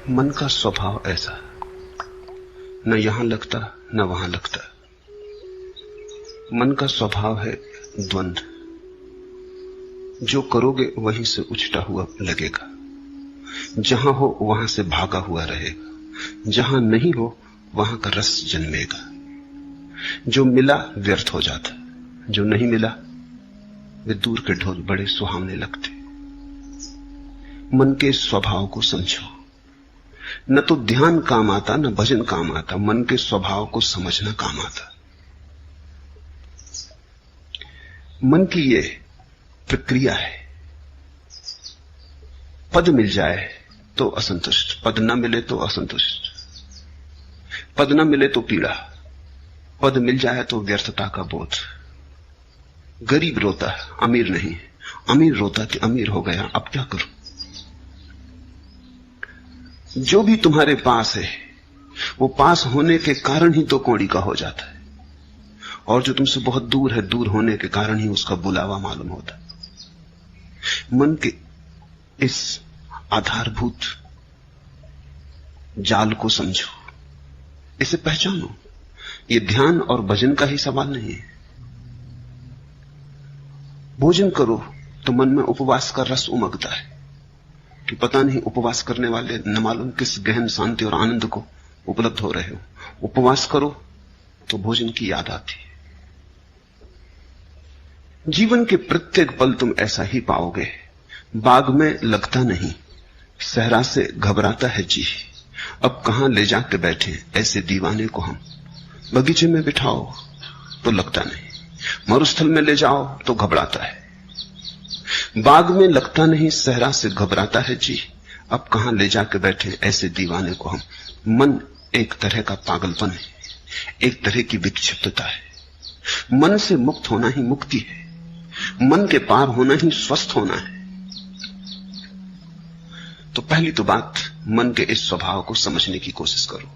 मन का स्वभाव ऐसा, न यहां लगता न वहां लगता। मन का स्वभाव है द्वंद्व। जो करोगे वहीं से उछटा हुआ लगेगा, जहां हो वहां से भागा हुआ रहेगा, जहां नहीं हो वहां का रस जन्मेगा। जो मिला व्यर्थ हो जाता, जो नहीं मिला वे दूर के ढोल बड़े सुहावने लगते। मन के स्वभाव को समझो। न तो ध्यान काम आता न भजन काम आता, मन के स्वभाव को समझना काम आता। मन की ये प्रक्रिया है, पद मिल जाए तो असंतुष्ट, पद न मिले तो असंतुष्ट, पद न मिले तो पीड़ा, पद मिल जाए तो व्यर्थता का बोध। गरीब रोता अमीर नहीं, अमीर रोता कि अमीर हो गया, अब क्या करूं। जो भी तुम्हारे पास है वो पास होने के कारण ही तो कौड़ी का हो जाता है, और जो तुमसे बहुत दूर है दूर होने के कारण ही उसका बुलावा मालूम होता है। मन के इस आधारभूत जाल को समझो, इसे पहचानो। ये ध्यान और भजन का ही सवाल नहीं है। भोजन करो तो मन में उपवास का रस उमगता है कि पता नहीं उपवास करने वाले न मालूम किस गहन शांति और आनंद को उपलब्ध हो रहे हो। उपवास करो तो भोजन की याद आती है। जीवन के प्रत्येक पल तुम ऐसा ही पाओगे। बाग में लगता नहीं, सहरा से घबराता है जी। अब कहां ले जाके बैठे ऐसे दीवाने को हम। बगीचे में बिठाओ तो लगता नहीं, मरुस्थल में ले जाओ तो घबराता है। बाग में लगता नहीं, सहरा से घबराता है जी। अब कहां ले जाके बैठे ऐसे दीवाने को हम। मन एक तरह का पागलपन है, एक तरह की विक्षिप्तता है। मन से मुक्त होना ही मुक्ति है, मन के पार होना ही स्वस्थ होना है। तो पहली तो बात, मन के इस स्वभाव को समझने की कोशिश करो।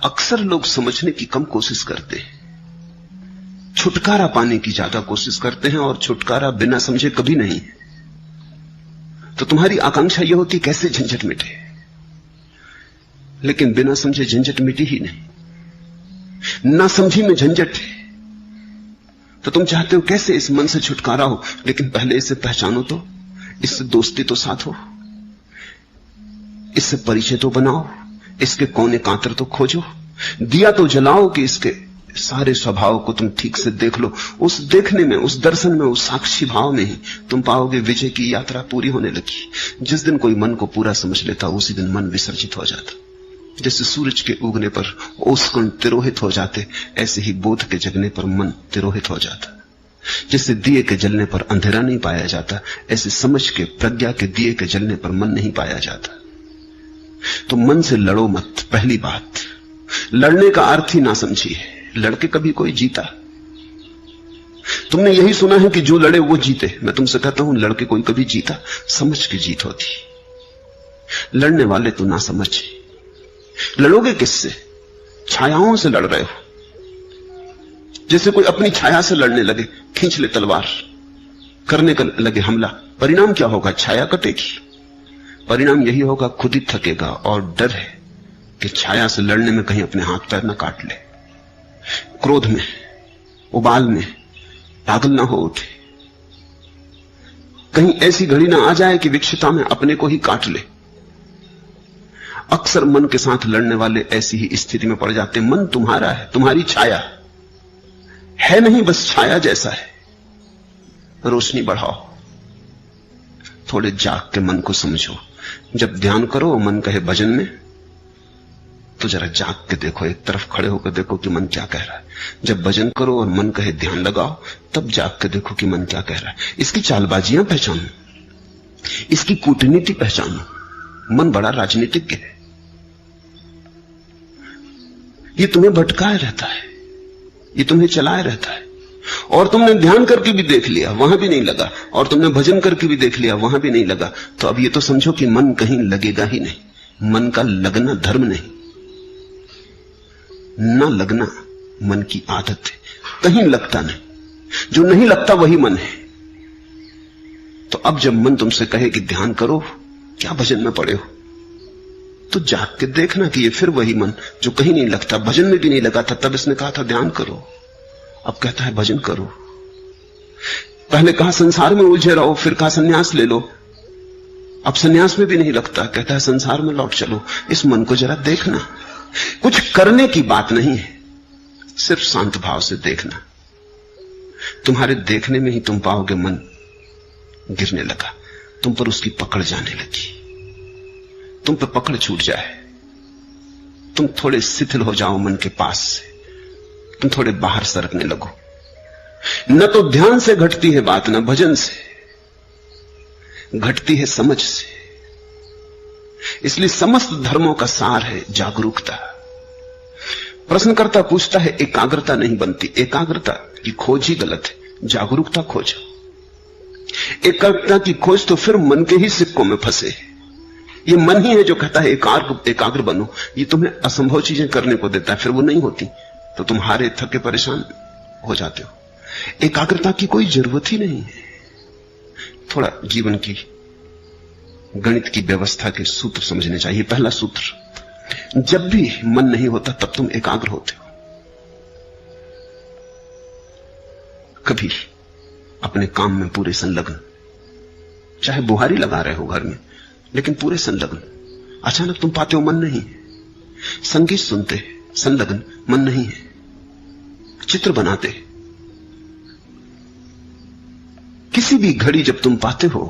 अक्सर लोग समझने की कम कोशिश करते हैं, छुटकारा पाने की ज्यादा कोशिश करते हैं, और छुटकारा बिना समझे कभी नहीं। तो तुम्हारी आकांक्षा यह होती कैसे झंझट मिटे, लेकिन बिना समझे झंझट मिटी ही नहीं। ना समझी में झंझट है, तो तुम चाहते हो कैसे इस मन से छुटकारा हो, लेकिन पहले इसे पहचानो तो, इससे दोस्ती तो साथ हो, इससे परिचय तो बनाओ, इसके कोने कांतर तो खोजो, दिया तो जलाओ कि इसके सारे स्वभाव को तुम ठीक से देख लो। उस देखने में, उस दर्शन में, उस साक्षी भाव में ही तुम पाओगे विजय की यात्रा पूरी होने लगी। जिस दिन कोई मन को पूरा समझ लेता उसी दिन मन विसर्जित हो जाता। जैसे सूरज के उगने पर ओसकण तिरोहित हो जाते, ऐसे ही बोध के जगने पर मन तिरोहित हो जाता। जैसे दिए के जलने पर अंधेरा नहीं पाया जाता, ऐसे समझ के, प्रज्ञा के दिए के जलने पर मन नहीं पाया जाता। तो मन से लड़ो मत, पहली बात। लड़ने का अर्थ ही ना समझिए। लड़के कभी कोई जीता? तुमने यही सुना है कि जो लड़े वो जीते। मैं तुमसे कहता हूं, लड़के कोई कभी जीता? समझ की जीत होती। लड़ने वाले तो ना समझ। लड़ोगे किससे? छायाओं से लड़ रहे हो। जैसे कोई अपनी छाया से लड़ने लगे, खींच ले तलवार, करने का लगे हमला, परिणाम क्या होगा? छाया कटेगी। परिणाम यही होगा, खुद ही थकेगा, और डर है कि छाया से लड़ने में कहीं अपने हाथ पैर न काट ले, क्रोध में, उबाल में पागल ना हो उठे, कहीं ऐसी घड़ी ना आ जाए कि विक्षिता में अपने को ही काट ले। अक्सर मन के साथ लड़ने वाले ऐसी ही स्थिति में पड़ जाते। मन तुम्हारा है, तुम्हारी छाया है नहीं, बस छाया जैसा है। रोशनी बढ़ाओ, थोड़े जाग के मन को समझो। जब ध्यान करो और मन कहे भजन में, तो जरा जाग के देखो, एक तरफ खड़े होकर देखो कि मन क्या कह रहा है। जब भजन करो और मन कहे ध्यान लगाओ, तब जाग के देखो कि मन क्या कह रहा है। इसकी चालबाजियां पहचानो, इसकी कूटनीति पहचानो। मन बड़ा राजनीतिज्ञ है, ये तुम्हें भटकाए रहता है, ये तुम्हें चलाए रहता है। और तुमने ध्यान करके भी देख लिया, वहां भी नहीं लगा, और तुमने भजन करके भी देख लिया, वहां भी नहीं लगा। तो अब ये तो समझो कि मन कहीं लगेगा ही नहीं। मन का लगना धर्म नहीं, ना लगना मन की आदत है। कहीं लगता नहीं, जो नहीं लगता वही मन है। तो अब जब मन तुमसे कहे कि ध्यान करो, क्या भजन में पड़े हो, तो जाग के देखना कि ये फिर वही मन जो कहीं नहीं लगता, भजन में भी नहीं लगा था। तब इसने कहा था ध्यान करो, अब कहता है भजन करो। पहले कहा संसार में उलझे रहो, फिर कहा संन्यास ले लो, अब संन्यास में भी नहीं लगता, कहता है संसार में लौट चलो। इस मन को जरा देखना, कुछ करने की बात नहीं है, सिर्फ शांत भाव से देखना। तुम्हारे देखने में ही तुम पाओगे मन गिरने लगा, तुम पर उसकी पकड़ जाने लगी, तुम पर पकड़ छूट जाए, तुम थोड़े शिथिल हो जाओ मन के पास से, तुम थोड़े बाहर सरकने लगो। न तो ध्यान से घटती है बात, न भजन से घटती है, समझ से। इसलिए समस्त धर्मों का सार है जागरूकता। प्रश्नकर्ता पूछता है एकाग्रता नहीं बनती, एकाग्रता की खोज ही गलत है, जागरूकता खोजो। एकाग्रता की खोज तो फिर मन के ही सिक्कों में फंसे। ये मन ही है जो कहता है एकाग्र बनो, ये तुम्हें असंभव चीजें करने को देता है, फिर वो नहीं होती तो तुम हारे थके परेशान हो जाते हो। एकाग्रता की कोई जरूरत ही नहीं है। थोड़ा जीवन की गणित की व्यवस्था के सूत्र समझने चाहिए। पहला सूत्र, जब भी मन नहीं होता तब तुम एकाग्र होते हो। कभी अपने काम में पूरे संलग्न, चाहे बुहारी लगा रहे हो घर में, लेकिन पूरे संलग्न, अचानक तुम पाते हो मन नहीं है। संगीत सुनते संलग्न, मन नहीं है। चित्र बनाते, किसी भी घड़ी जब तुम पाते हो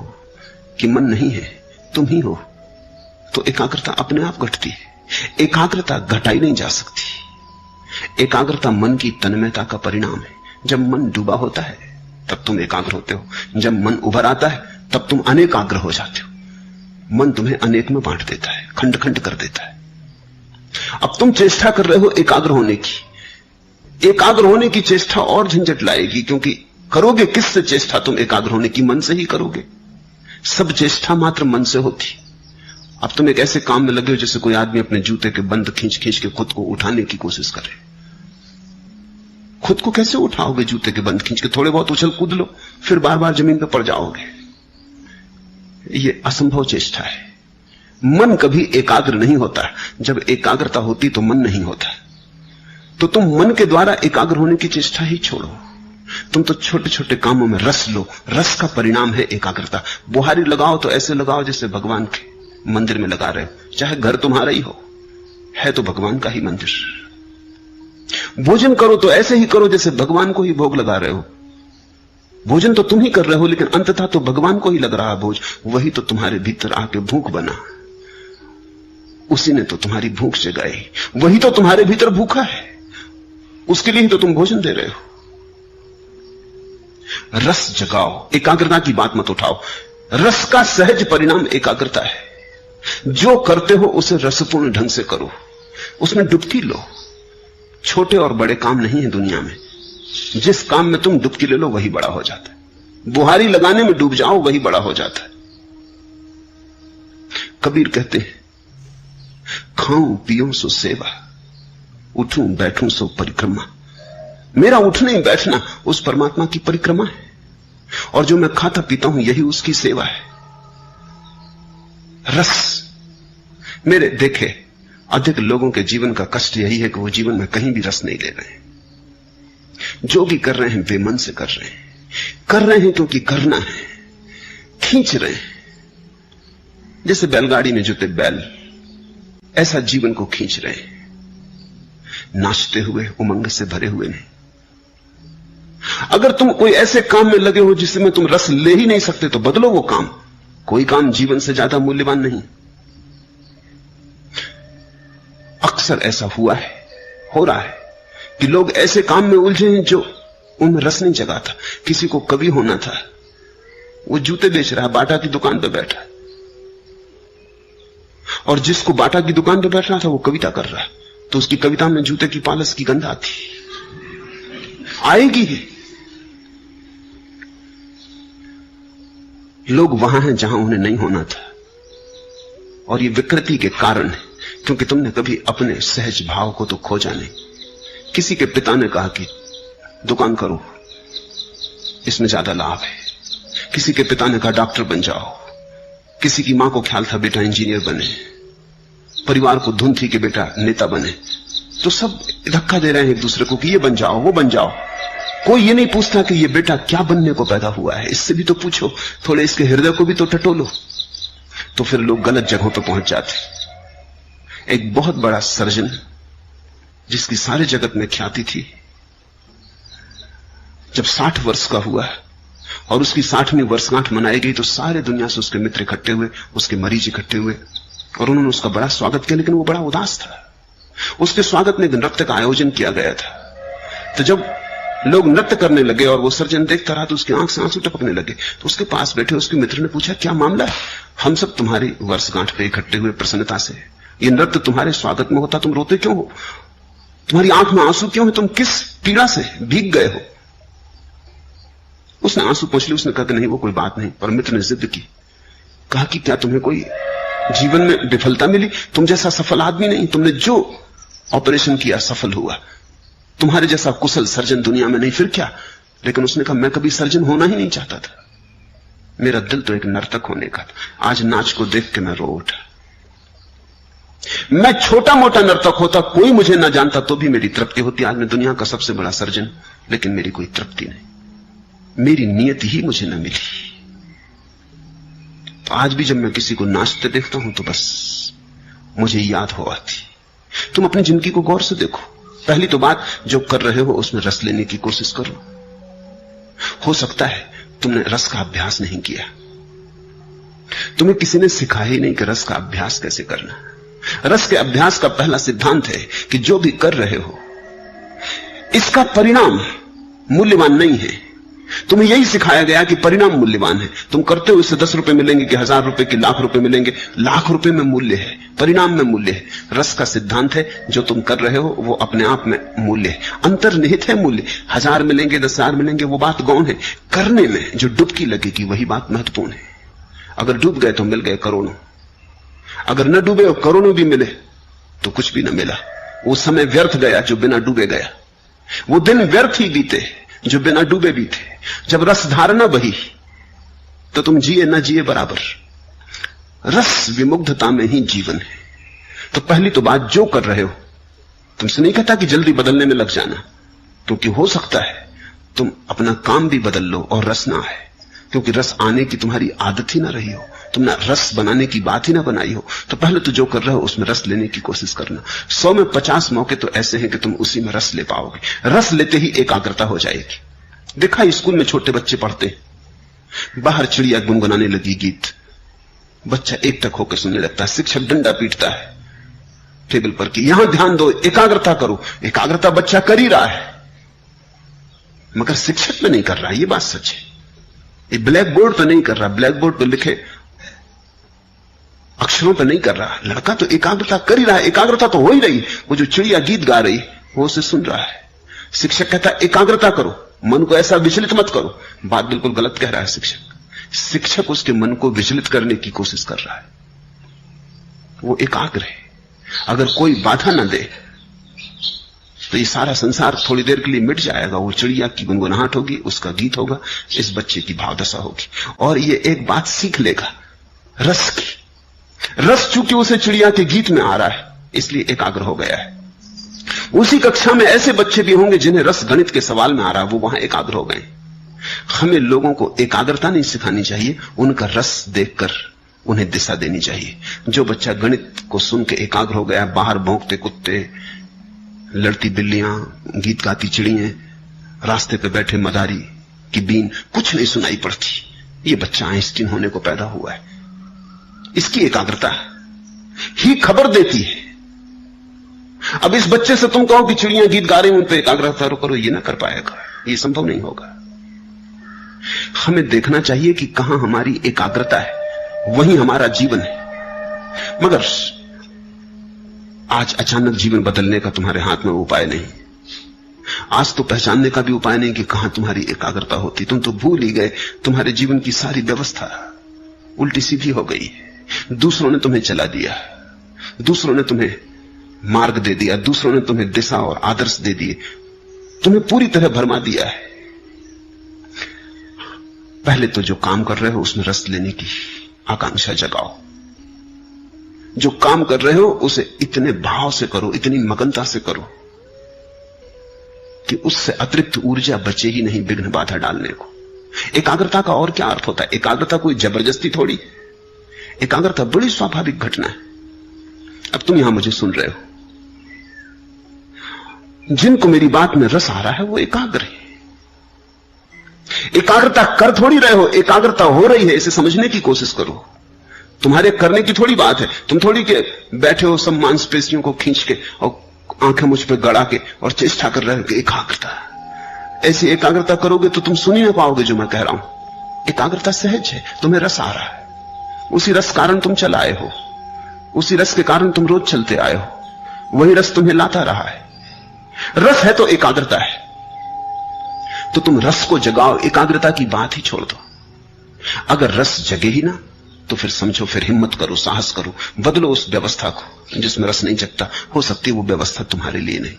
कि मन नहीं है, तुम ही हो, तो एकाग्रता अपने आप घटती है। एकाग्रता घटाई नहीं जा सकती। एकाग्रता मन की तन्मयता का परिणाम है। जब मन डूबा होता है तब तुम एकाग्र होते हो, जब मन उभर आता है तब तुम अनेकाग्र हो जाते हो। मन तुम्हें अनेक में बांट देता है, खंड खंड कर देता है। अब तुम चेष्टा कर रहे हो एकाग्र होने की। एकाग्र होने की चेष्टा और झंझट लाएगी, क्योंकि करोगे किससे चेष्टा? तुम एकाग्र होने की मन से ही करोगे। सब चेष्टा मात्र मन से होती। अब तुम एक ऐसे काम में लगे हो जैसे कोई आदमी अपने जूते के बंद खींच खींच के खुद को उठाने की कोशिश करे। खुद को कैसे उठाओगे? जूते के बंद खींच के थोड़े बहुत उछल कूद लो, फिर बार बार जमीन पर पड़ जाओगे। ये असंभव चेष्टा है। मन कभी एकाग्र नहीं होता। जब एकाग्रता होती तो मन नहीं होता। तो तुम मन के द्वारा एकाग्र होने की चेष्टा ही छोड़ो। तुम तो छोटे छोटे कामों में रस लो। रस का परिणाम है एकाग्रता। बुहारी लगाओ तो ऐसे लगाओ जैसे भगवान के मंदिर में लगा रहे हो, चाहे घर तुम्हारा ही हो, है तो भगवान का ही मंदिर। भोजन करो तो ऐसे ही करो जैसे भगवान को ही भोग लगा रहे हो। भोजन तो तुम ही कर रहे हो, लेकिन अंततः तो भगवान को ही लग रहा भोज। वही तो तुम्हारे भीतर आके भूख बना, उसी ने तो तुम्हारी भूख जगाई। वही तो तुम्हारे भीतर भूखा है, उसके लिए ही तो तुम भोजन दे रहे हो। रस जगाओ, एकाग्रता की बात मत उठाओ। रस का सहज परिणाम एकाग्रता है। जो करते हो उसे रसपूर्ण ढंग से करो, उसमें डुबकी लो। छोटे और बड़े काम नहीं है दुनिया में। जिस काम में तुम डुबकी ले लो वही बड़ा हो जाता है। बुहारी लगाने में डूब जाओ वही बड़ा हो जाता है। कबीर कहते हैं, खाऊं पियूं सो सेवा, उठूं बैठूं सो परिक्रमा। मेरा उठना ही बैठना उस परमात्मा की परिक्रमा है, और जो मैं खाता पीता हूं यही उसकी सेवा है। रस, मेरे देखे अधिक लोगों के जीवन का कष्ट यही है कि वो जीवन में कहीं भी रस नहीं ले रहे हैं। जो भी कर रहे हैं वे मन से कर रहे हैं। कर रहे हैं क्योंकि करना है, खींच रहे हैं। जैसे बैलगाड़ी में जुते बैल, ऐसा जीवन को खींच रहे हैं, नाचते हुए, उमंग से भरे हुए नहीं। अगर तुम कोई ऐसे काम में लगे हो जिसमें तुम रस ले ही नहीं सकते तो बदलो वो काम। कोई काम जीवन से ज्यादा मूल्यवान नहीं। अक्सर ऐसा हुआ है, हो रहा है कि लोग ऐसे काम में उलझे हैं जो उनमें रस नहीं जगाता। किसी को कवि होना था, वो जूते बेच रहा है, बाटा की दुकान पर बैठा है, और जिसको बाटा की दुकान पर बैठना था वो कविता कर रहा है, तो उसकी कविता में जूते की पालस की गंध आती आएगी ही। लोग वहां हैं जहां उन्हें नहीं होना था, और ये विकृति के कारण है क्योंकि तुमने कभी अपने सहज भाव को तो खोजा नहीं। किसी के पिता ने कहा कि दुकान करो, इसमें ज्यादा लाभ है। किसी के पिता ने कहा डॉक्टर बन जाओ। किसी की मां को ख्याल था बेटा इंजीनियर बने। परिवार को धुन थी कि बेटा नेता बने, तो सब धक्का दे रहे हैं एक दूसरे को कि ये बन जाओ, वो बन जाओ। कोई ये नहीं पूछता कि ये बेटा क्या बनने को पैदा हुआ है, इससे भी तो पूछो, थोड़े इसके हृदय को भी तो टटोलो। तो फिर लोग गलत जगहों पर पहुंच जाते। एक बहुत बड़ा सर्जन जिसकी सारे जगत में ख्याति थी, जब 60 वर्ष का हुआ और उसकी 60वीं वर्षगांठ मनाई गई, तो सारे दुनिया से उसके मित्र इकट्ठे हुए, उसके मरीज इकट्ठे हुए और उन्होंने उसका बड़ा स्वागत किया। लेकिन वो बड़ा उदास था। उसके स्वागत में एक नृत्य का आयोजन किया गया था। तो जब लोग नृत्य करने लगे और वो सर्जन देखता रहा, तो उसकी आंख से आंसू टपकने लगे। तो उसके पास बैठे उसके मित्र ने पूछा, क्या मामला है? हम सब तुम्हारी वर्षगांठ पे इकट्ठे हुए प्रसन्नता से, ये नृत्य तुम्हारे स्वागत में होता, तुम रोते क्यों हो? तुम्हारी आंख में आंसू क्यों है? तुम किस पीड़ा से भीग गए हो? उसने आंसू पोंछ लिए। उसने कहा कि नहीं, वो कोई बात नहीं। पर मित्र ने जिद की, कहा कि क्या तुम्हें कोई जीवन में विफलता मिली? तुम जैसा सफल आदमी नहीं, तुमने जो ऑपरेशन किया सफल हुआ, तुम्हारे जैसा कुशल सर्जन दुनिया में नहीं, फिर क्या? लेकिन उसने कहा, मैं कभी सर्जन होना ही नहीं चाहता था, मेरा दिल तो एक नर्तक होने का था। आज नाच को देख के मैं रो उठा। मैं छोटा मोटा नर्तक होता, कोई मुझे ना जानता, तो भी मेरी तृप्ति होती। आज मैं दुनिया का सबसे बड़ा सर्जन, लेकिन मेरी कोई तृप्ति नहीं, मेरी नियत ही मुझे न मिली। तो आज भी जब मैं किसी को नाचते देखता हूं तो बस मुझे याद हो आती। तुम अपनी जिंदगी को गौर से देखो। पहली तो बात, जो कर रहे हो उसमें रस लेने की कोशिश करो। हो सकता है तुमने रस का अभ्यास नहीं किया, तुम्हें किसी ने सिखाया ही नहीं कि रस का अभ्यास कैसे करना। रस के अभ्यास का पहला सिद्धांत है कि जो भी कर रहे हो इसका परिणाम मूल्यवान नहीं है। तुम्हें यही सिखाया गया कि परिणाम मूल्यवान है। तुम करते हो, इससे 10 रुपए मिलेंगे कि 1000 रुपए की लाख रुपए मिलेंगे। लाख रुपए में मूल्य है, परिणाम में मूल्य है। रस का सिद्धांत है, जो तुम कर रहे हो वो अपने आप में मूल्य है, अंतर्निहित है मूल्य। 1000 मिलेंगे 10,000 मिलेंगे वो बात गौण है, करने में जो डुबकी लगेगी वही बात महत्वपूर्ण है। अगर डूब गए तो मिल गए करोड़ों, अगर न डूबे और करोड़ों भी मिले तो कुछ भी न मिला। वो समय व्यर्थ गया जो बिना डूबे गया, वो दिन व्यर्थ ही बीते जो बिना डूबे बीते। जब रस धारणा बही तो तुम जिए न जिए बराबर। रस विमुग्धता में ही जीवन है। तो पहली तो बात, जो कर रहे हो, तुमसे नहीं कहता कि जल्दी बदलने में लग जाना, क्योंकि हो सकता है तुम अपना काम भी बदल लो और रस ना आए, क्योंकि रस आने की तुम्हारी आदत ही ना रही हो, तुमने रस बनाने की बात ही ना बनाई हो। तो पहले तो जो कर रहे हो उसमें रस लेने की कोशिश करना। 100 में 50 मौके तो ऐसे हैं कि तुम उसी में रस ले पाओगे। रस लेते ही एकाग्रता हो जाएगी। देखा, स्कूल में छोटे बच्चे पढ़ते, बाहर चिड़िया गुनगुनाने लगी गीत, बच्चा एक टक होकर सुनने लगता है। शिक्षक डंडा पीटता है टेबल पर कि यहां ध्यान दो, एकाग्रता करो। एकाग्रता बच्चा कर ही रहा है, मगर शिक्षक में नहीं कर रहा। ये बात सच है। ये ब्लैक बोर्ड पर नहीं कर रहा, ब्लैक बोर्ड पर लिखे अक्षरों पर नहीं कर रहा। लड़का तो एकाग्रता कर ही रहा है, एकाग्रता तो हो ही रही। वो जो चिड़िया गीत गा रही वो उसे सुन रहा है। शिक्षक कहता है एकाग्रता करो, मन को ऐसा विचलित मत करो। बात बिल्कुल गलत कह रहा है शिक्षक उसके मन को विचलित करने की कोशिश कर रहा है। वो एकाग्र है। अगर कोई बाधा ना दे तो ये सारा संसार थोड़ी देर के लिए मिट जाएगा। वो चिड़िया की गुनगुनाहट होगी, उसका गीत होगा, इस बच्चे की भावदशा होगी, और ये एक बात सीख लेगा, रस की। रस चूंकि उसे चिड़िया के गीत में आ रहा है, इसलिए एकाग्र हो गया है। उसी कक्षा में ऐसे बच्चे भी होंगे जिन्हें रस गणित के सवाल में आ रहा है, वो वहां एकाग्र हो गए। हमें लोगों को एकाग्रता नहीं सिखानी चाहिए, उनका रस देखकर उन्हें दिशा देनी चाहिए। जो बच्चा गणित को सुन के एकाग्र हो गया, बाहर भौंकते कुत्ते, लड़ती बिल्लियां, गीत गाती चिड़ियां, रास्ते पे बैठे मदारी की बीन, कुछ नहीं सुनाई पड़ती, ये बच्चा आइंस्टीन होने को पैदा हुआ है। इसकी एकाग्रता ही खबर देती है। अब इस बच्चे से तुम कहो कि चिड़ियां गीत गा रही हैं, उन पर एकाग्रता करो, ये ना कर पाएगा, ये संभव नहीं होगा। हमें देखना चाहिए कि कहां हमारी एकाग्रता है, वहीं हमारा जीवन है। मगर आज अचानक जीवन बदलने का तुम्हारे हाथ में उपाय नहीं। आज तो पहचानने का भी उपाय नहीं कि कहां तुम्हारी एकाग्रता होती। तुम तो भूल ही गए, तुम्हारे जीवन की सारी व्यवस्था उल्टी सीधी हो गई है। दूसरों ने तुम्हें चला दिया, दूसरों ने तुम्हें मार्ग दे दिया, दूसरों ने तुम्हें दिशा और आदर्श दे दिए, तुम्हें पूरी तरह भरमा दिया है। पहले तो जो काम कर रहे हो उसमें रस लेने की आकांक्षा जगाओ। जो काम कर रहे हो उसे इतने भाव से करो, इतनी मगनता से करो कि उससे अतिरिक्त ऊर्जा बचे ही नहीं विघ्न बाधा डालने को। एकाग्रता का और क्या अर्थ होता है? एकाग्रता कोई जबरदस्ती थोड़ी, एकाग्रता बड़ी स्वाभाविक घटना है। अब तुम यहां मुझे सुन रहे हो, जिनको मेरी बात में रस आ रहा है वो एकाग्र है। एकाग्रता कर थोड़ी रहे हो, एकाग्रता हो रही है, इसे समझने की कोशिश करो। तुम्हारे करने की थोड़ी बात है, तुम थोड़ी के बैठे हो सब मांसपेशियों को खींच के और आंखें मुझ पे गड़ा के और चेष्टा कर रहे हो कि एकाग्रता। ऐसी एकाग्रता करोगे तो तुम सुन ही ना पाओगे जो मैं कह रहा हूं। एकाग्रता सहज है, तुम्हें रस आ रहा है, उसी रस कारण तुम चल आए हो, उसी रस के कारण तुम रोज चलते आए हो, वही रस तुम्हें लाता रहा है। रस है तो एकाग्रता है, तो तुम रस को जगाओ, एकाग्रता की बात ही छोड़ दो। अगर रस जगे ही ना तो फिर समझो, फिर हिम्मत करो, साहस करो, बदलो उस व्यवस्था को जिसमें रस नहीं जगता। हो सकती है वो व्यवस्था तुम्हारे लिए नहीं।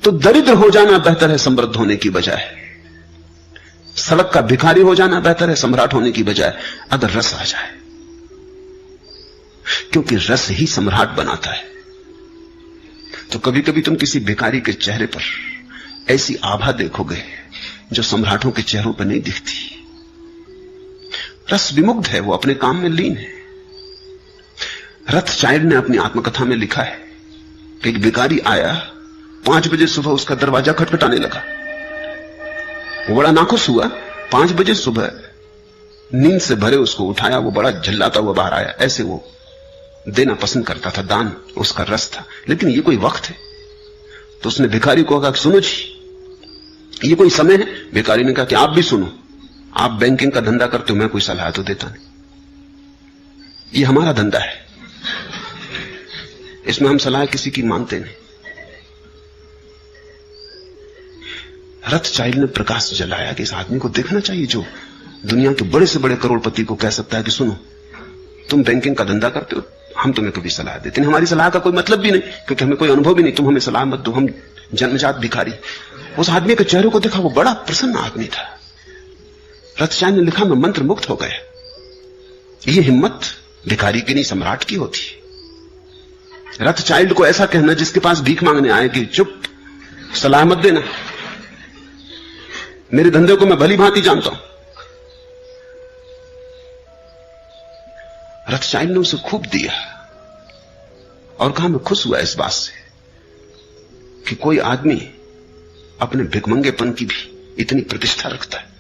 तो दरिद्र हो जाना बेहतर है समृद्ध होने की बजाय, सड़क का भिखारी हो जाना बेहतर है सम्राट होने की बजाय, अगर रस आ जाए, क्योंकि रस ही सम्राट बनाता है। तो कभी कभी तुम किसी भिखारी के चेहरे पर ऐसी आभा देखोगे जो सम्राटों के चेहरों पर नहीं दिखती। रस विमुग्ध है, वो अपने काम में लीन है। रथचाइल्ड ने अपनी आत्मकथा में लिखा है कि एक भिखारी आया, 5 बजे सुबह उसका दरवाजा खटखटाने लगा। वो बड़ा नाखुश हुआ, 5 बजे सुबह नींद से भरे उसको उठाया, वो बड़ा झल्लाता हुआ बाहर आया। ऐसे वो देना पसंद करता था, दान उसका रस था, लेकिन ये कोई वक्त है? तो उसने भिखारी को कहा, सुनो जी, ये कोई समय है? भिखारी ने कहा कि आप भी सुनो, आप बैंकिंग का धंधा करते हो, मैं कोई सलाह तो देता नहीं, ये हमारा धंधा है, इसमें हम सलाह किसी की मानते नहीं। रथचाइल्ड ने प्रकाश जलाया कि इस आदमी को देखना चाहिए जो दुनिया के बड़े से बड़े करोड़पति को कह सकता है कि सुनो, तुम बैंकिंग का धंधा करते हो, हम तुम्हें कभी सलाह देते नहीं, हमारी सलाह का कोई मतलब भी नहीं, क्योंकि हमें कोई अनुभव भी नहीं, तुम हमें सलाह मत दो, हम जन्मजात भिखारी। उस आदमी के चेहरे को देखा, वो बड़ा प्रसन्न आदमी था। रथचाइल्ड ने लिखा, मैं मंत्र मुक्त हो गया। ये हिम्मत भिखारी की नहीं, सम्राट की होती। रथचाइल्ड को ऐसा कहना जिसके पास भीख मांगने आए कि चुप, सलाह मत देना, मेरे धंधे को मैं भली भांति जानता हूं। रथचाइल्ड ने उसे खूब दिया और कहा, मैं खुश हुआ इस बात से कि कोई आदमी अपने भिखमंगेपन की भी इतनी प्रतिष्ठा रखता है।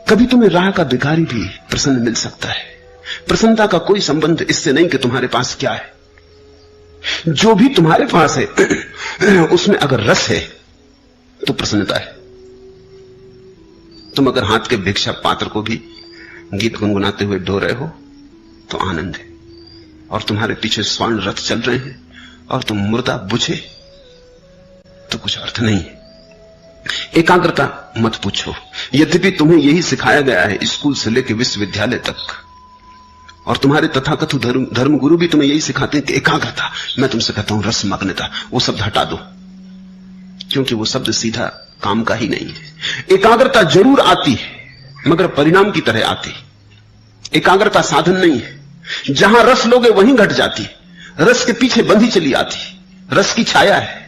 कभी तुम्हें राह का भिखारी भी प्रसन्न मिल सकता है। प्रसन्नता का कोई संबंध इससे नहीं कि तुम्हारे पास क्या है, जो भी तुम्हारे पास है उसमें अगर रस है तो प्रसन्नता है। तुम अगर हाथ के भिक्षा पात्र को भी गीत गुनगुनाते हुए ढो रहे हो तो आनंद है, और तुम्हारे पीछे स्वर्ण रथ चल रहे हैं और तुम मुर्दा बुझे तो कुछ अर्थ नहीं है। एकाग्रता मत पूछो, यद्यपि तुम्हें यही सिखाया गया है स्कूल से लेकर विश्वविद्यालय तक, और तुम्हारे तथाकथित धर्मगुरु भी तुम्हें यही सिखाते हैं कि एकाग्रता। मैं तुमसे कहता हूं रसमग्नता, वो शब्द हटा दो, क्योंकि वो शब्द सीधा काम का ही नहीं है। एकाग्रता जरूर आती है मगर परिणाम की तरह आती। एकाग्रता साधन नहीं है, जहां रस लोगे वहीं घट जाती, रस के पीछे बंधी चली आती, रस की छाया है।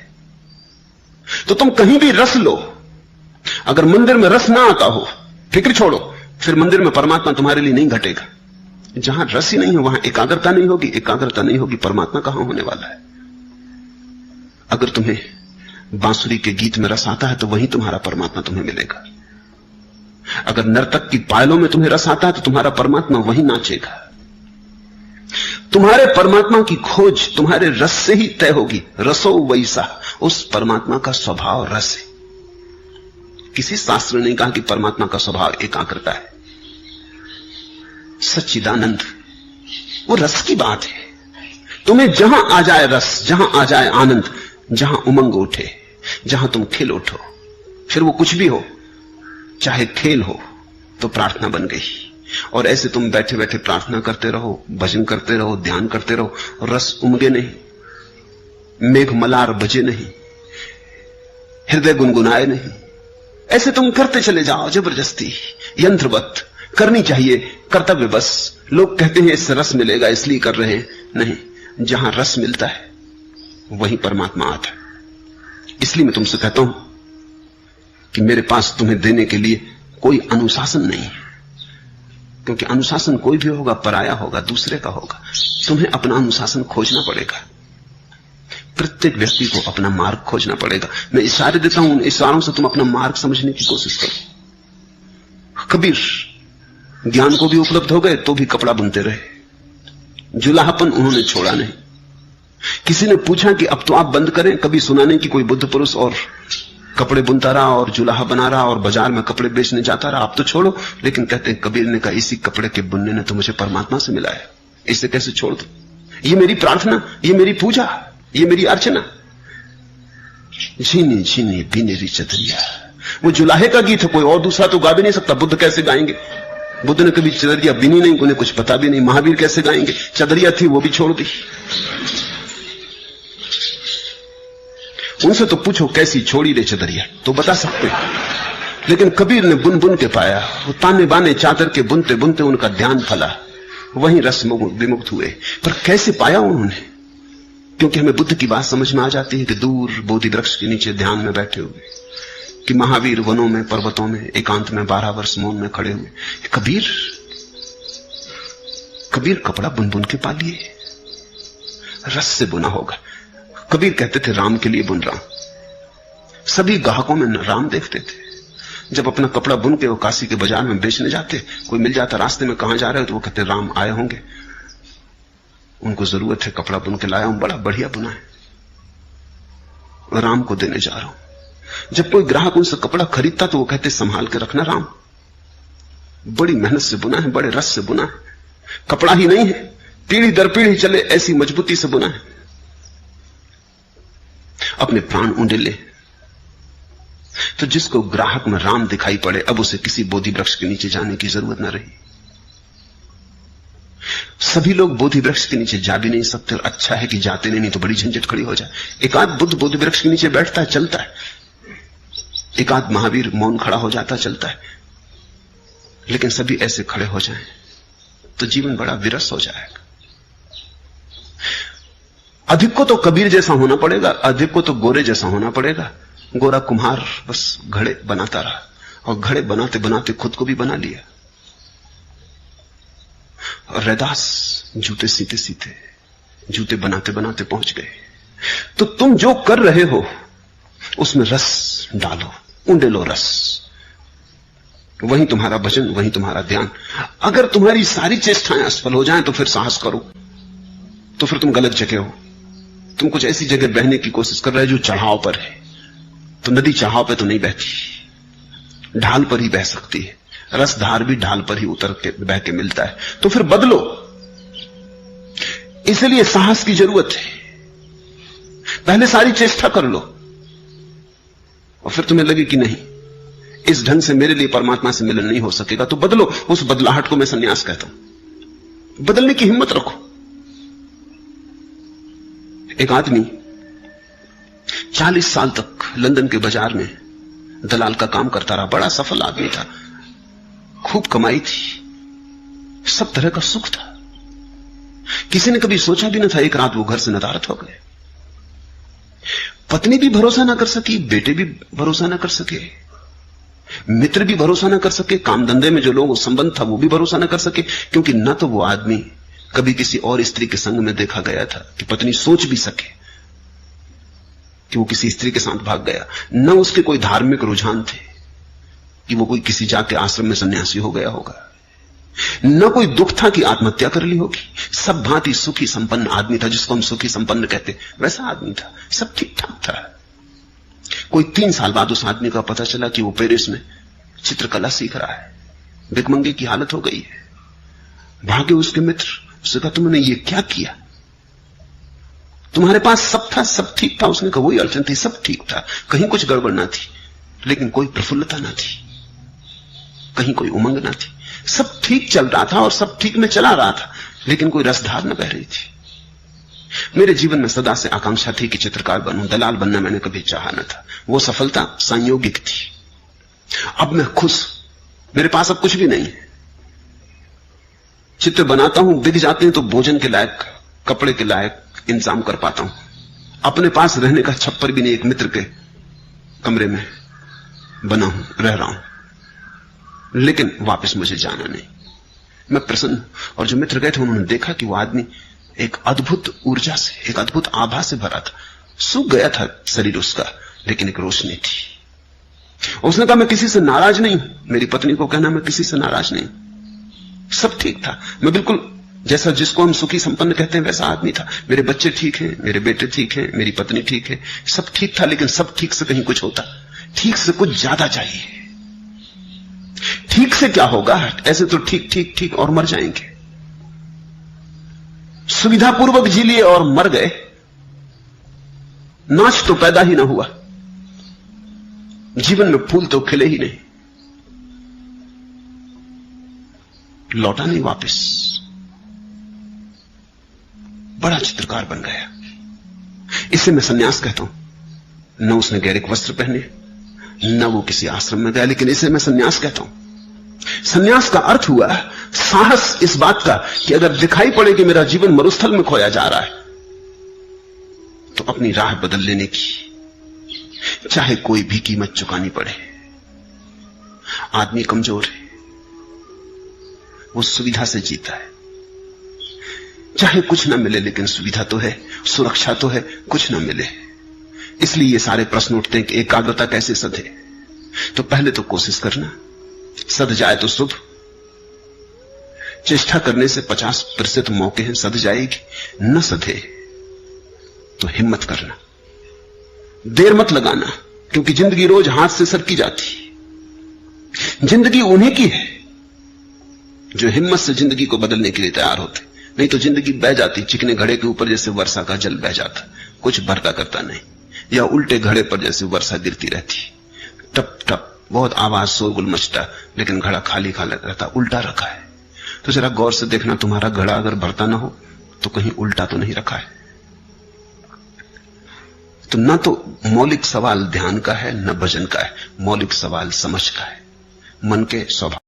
तो तुम कहीं भी रस लो, अगर मंदिर में रस ना आता हो, फिक्र छोड़ो, फिर मंदिर में परमात्मा तुम्हारे लिए नहीं घटेगा। जहां रस ही नहीं है वहां एकाग्रता नहीं होगी, एकाग्रता नहीं होगी, परमात्मा कहां होने वाला है। अगर तुम्हें बांसुरी के गीत में रस आता है तो वहीं तुम्हारा परमात्मा तुम्हें मिलेगा। अगर नर्तक की पायलों में तुम्हें रस आता है तो तुम्हारा परमात्मा वहीं नाचेगा। तुम्हारे परमात्मा की खोज तुम्हारे रस से ही तय होगी। रसो वैसा, उस परमात्मा का स्वभाव रस है। किसी शास्त्र ने नहीं कहा कि परमात्मा का स्वभाव एकाग्रता है। सच्चिदानंद वो रस की बात है। तुम्हें जहां आ जाए रस, जहां आ जाए आनंद, जहां उमंग उठे, जहां तुम खिल उठो, फिर वो कुछ भी हो, चाहे खेल हो तो प्रार्थना बन गई। और ऐसे तुम बैठे बैठे प्रार्थना करते रहो, भजन करते रहो, ध्यान करते रहो, रस उमगे नहीं, मेघ मलार बजे नहीं, हृदय गुनगुनाए नहीं। ऐसे तुम करते चले जाओ जबरदस्ती, यंत्रवत, करनी चाहिए, कर्तव्य बस। लोग कहते हैं इससे रस मिलेगा इसलिए कर रहे हैं, नहीं, जहां रस मिलता है वहीं परमात्मा आता है। इसलिए मैं तुमसे कहता हूं कि मेरे पास तुम्हें देने के लिए कोई अनुशासन नहीं है, क्योंकि अनुशासन कोई भी होगा पराया होगा, दूसरे का होगा। तुम्हें अपना अनुशासन खोजना पड़ेगा, प्रत्येक व्यक्ति को अपना मार्ग खोजना पड़ेगा। मैं इशारे देता हूं, उन इशारों से तुम अपना मार्ग समझने की कोशिश करो। कबीर ज्ञान को भी उपलब्ध हो गए तो भी कपड़ा बुनते रहे, जुलाहापन उन्होंने छोड़ा नहीं। किसी ने पूछा कि अब तो आप बंद करें, कभी सुना नहीं कि कोई बुद्ध पुरुष और कपड़े बुनता रहा और जुलाहा बना रहा और बाजार में कपड़े बेचने जाता रहा, आप तो छोड़ो। लेकिन कहते हैं, कबीर ने कहा, इसी कपड़े के बुनने ने तो मुझे परमात्मा से मिलाया, इसे कैसे छोड़ दूं? ये मेरी प्रार्थना, ये मेरी पूजा, ये मेरी अर्चना। झीनी झीनी बीनेरी चदरिया, वो जुलाहे का गीत है, कोई और दूसरा तो गा भी नहीं सकता। बुद्ध कैसे गाएंगे? बुद्ध ने कभी चदरिया बीनी नहीं, उन्हें कुछ पता भी नहीं। महावीर कैसे गाएंगे? चदरिया थी वो भी छोड़ दी। उनसे तो पूछो कैसी छोड़ी रे चदरिया, तो बता सकते। लेकिन कबीर ने बुन बुन के पाया, वो ताने बाने चादर के बुनते बुनते उनका ध्यान फला, वहीं रस विमुक्त हुए। पर कैसे पाया उन्होंने? क्योंकि हमें बुद्ध की बात समझ में आ जाती है कि दूर बोधि वृक्ष के नीचे ध्यान में बैठे हुए, कि महावीर वनों में पर्वतों में एकांत में 12 वर्ष मौन में खड़े हुए। कबीर कपड़ा बुन बुन के पा लिए, रस से बुना होगा। कबीर कहते थे, राम के लिए बुन रहा हूं। सभी ग्राहकों में राम देखते थे। जब अपना कपड़ा बुन के वो काशी के बाजार में बेचने जाते, कोई मिल जाता रास्ते में, कहां जा रहे हो? तो वो कहते, राम आए होंगे, उनको जरूरत है, कपड़ा बुन के लाया हूं, बड़ा बढ़िया बुना है, राम को देने जा रहा हूं। जब कोई ग्राहक उनसे कपड़ा खरीदता तो वो कहते, संभाल के रखना राम, बड़ी मेहनत से बुना है, बड़े रस से बुना है, कपड़ा ही नहीं है, पीढ़ी दर पीढ़ी चले ऐसी मजबूती से बुना है। अपने प्राण उंडेले। तो जिसको ग्राहक में राम दिखाई पड़े, अब उसे किसी बोधि वृक्ष के नीचे जाने की जरूरत न रही। सभी लोग बोधि वृक्ष के नीचे जा भी नहीं सकते, और अच्छा है कि जाते नहीं तो बड़ी झंझट खड़ी हो जाए। एक आध बुद्ध बोधि वृक्ष के नीचे बैठता है, चलता है, एक आध महावीर मौन खड़ा हो जाता, चलता है। लेकिन सभी ऐसे खड़े हो जाएं तो जीवन बड़ा विरस हो जाएगा। अधिक को तो कबीर जैसा होना पड़ेगा, अधिक को तो गोरे जैसा होना पड़ेगा। गोरा कुम्हार बस घड़े बनाता रहा, और घड़े बनाते बनाते खुद को भी बना लिया। और रैदास जूते सीते सीते, जूते बनाते बनाते पहुंच गए। तो तुम जो कर रहे हो उसमें रस डालो, उंडेलो रस। वहीं तुम्हारा भजन, वहीं तुम्हारा ध्यान। अगर तुम्हारी सारी चेष्टाएं असफल हो जाएं तो फिर साहस करो, तो फिर तुम गलत जगह हो। तुम कुछ ऐसी जगह बहने की कोशिश कर रहे हो जो चढ़ाव पर है। तो नदी चढ़ाव पे तो नहीं बहती, ढाल पर ही बह सकती है। रसधार भी ढाल पर ही उतर के बह के मिलता है। तो फिर बदलो, इसलिए साहस की जरूरत है। पहले सारी चेष्टा कर लो, और फिर तुम्हें लगे कि नहीं, इस ढंग से मेरे लिए परमात्मा से मिलन नहीं हो सकेगा, तो बदलो। उस बदलाहट को मैं संन्यास कहता हूं। बदलने की हिम्मत रखो। एक आदमी 40 साल तक लंदन के बाजार में दलाल का काम करता रहा, बड़ा सफल आदमी था, खूब कमाई थी, सब तरह का सुख था। किसी ने कभी सोचा भी न था एक रात वो घर से नदारद हो गए। पत्नी भी भरोसा ना कर सकी, बेटे भी भरोसा ना कर सके, मित्र भी भरोसा ना कर सके, काम धंधे में जो लोग संबंध था वो भी भरोसा ना कर सके। क्योंकि न तो वो आदमी कभी किसी और स्त्री के संग में देखा गया था कि पत्नी सोच भी सके कि वो किसी स्त्री के साथ भाग गया, न उसके कोई धार्मिक रुझान थे कि वो कोई किसी जाके आश्रम में सन्यासी हो गया होगा, न कोई दुख था कि आत्महत्या कर ली होगी। सब भांति सुखी संपन्न आदमी था, जिसको हम सुखी संपन्न कहते, वैसा आदमी था, सब ठीक ठाक था। कोई 3 साल बाद उस आदमी का पता चला कि वो पेरिस में चित्रकला सीख रहा है, भिखमंगे की हालत हो गई है। भागे उसके मित्र, उसने कहा तुमने ये क्या किया? तुम्हारे पास सब था, सब ठीक था। उसने कहा वही अड़चन थी, सब ठीक था, कहीं कुछ गड़बड़ ना थी, लेकिन कोई प्रफुल्लता ना थी, कहीं कोई उमंग ना थी। सब ठीक चल रहा था और सब ठीक में चला रहा था, लेकिन कोई रसधार न बह रही थी। मेरे जीवन में सदा से आकांक्षा थी कि चित्रकार बनूं, दलाल बनना मैंने कभी चाहा न था। वो सफलता संयोगिक थी। अब मैं खुश, मेरे पास अब कुछ भी नहीं है, चित्र बनाता हूं, बिक जाते हैं तो भोजन के लायक, कपड़े के लायक इंतजाम कर पाता हूं। अपने पास रहने का छप्पर भी नहीं, एक मित्र के कमरे में बना हूं, रह रहा हूं, लेकिन वापस मुझे जाना नहीं। मैं प्रसन्न हूं। और जो मित्र गए थे उन्होंने देखा कि वो आदमी एक अद्भुत ऊर्जा से, एक अद्भुत आभा से भरा था। सूख गया था शरीर उसका, लेकिन एक रोशनी थी। उसने कहा मैं किसी से नाराज नहीं हूं। मेरी पत्नी को कहना मैं किसी से नाराज नहीं, सब ठीक था। मैं बिल्कुल जैसा जिसको हम सुखी संपन्न कहते हैं वैसा आदमी था। मेरे बच्चे ठीक हैं, मेरे बेटे ठीक हैं, मेरी पत्नी ठीक है, सब ठीक था। लेकिन सब ठीक से कहीं कुछ होता, ठीक से कुछ ज्यादा चाहिए। ठीक से क्या होगा, ऐसे तो ठीक ठीक ठीक और मर जाएंगे। सुविधापूर्वक जी लिए और मर गए, नाच तो पैदा ही ना हुआ, जीवन में फूल तो खिले ही नहीं, लौटा नहीं वापस, बड़ा चित्रकार बन गया। इसे मैं सन्यास कहता हूं। न उसने गैरिक वस्त्र पहने, न वो किसी आश्रम में गया, लेकिन इसे मैं सन्यास कहता हूं। सन्यास का अर्थ हुआ साहस इस बात का कि अगर दिखाई पड़े कि मेरा जीवन मरुस्थल में खोया जा रहा है, तो अपनी राह बदल लेने की चाहे कोई भी कीमत चुकानी पड़े। आदमी कमजोर है, वो सुविधा से जीता है। चाहे कुछ ना मिले, लेकिन सुविधा तो है, सुरक्षा तो है, कुछ ना मिले। इसलिए ये सारे प्रश्न उठते हैं कि एकाग्रता कैसे सधे। तो पहले तो कोशिश करना, सध जाए तो शुभ। चेष्टा करने से 50% मौके हैं सध जाएगी, न सधे तो हिम्मत करना, देर मत लगाना, क्योंकि जिंदगी रोज हाथ से सरकी जाती। जिंदगी उन्हीं की है जो हिम्मत से जिंदगी को बदलने के लिए तैयार होते, नहीं तो जिंदगी बह जाती चिकने घड़े के ऊपर जैसे वर्षा का जल बह जाता, कुछ भरता करता नहीं, या उल्टे घड़े पर जैसे वर्षा गिरती रहती, टप टप बहुत आवाज शोरगुल मचता, लेकिन घड़ा खाली खाली रहता, उल्टा रखा है। तो जरा गौर से देखना, तुम्हारा घड़ा अगर भरता ना हो तो कहीं उल्टा तो नहीं रखा है। तो न तो मौलिक सवाल ध्यान का है, न भजन का है, मौलिक सवाल समझ का है, मन के स्वभाव।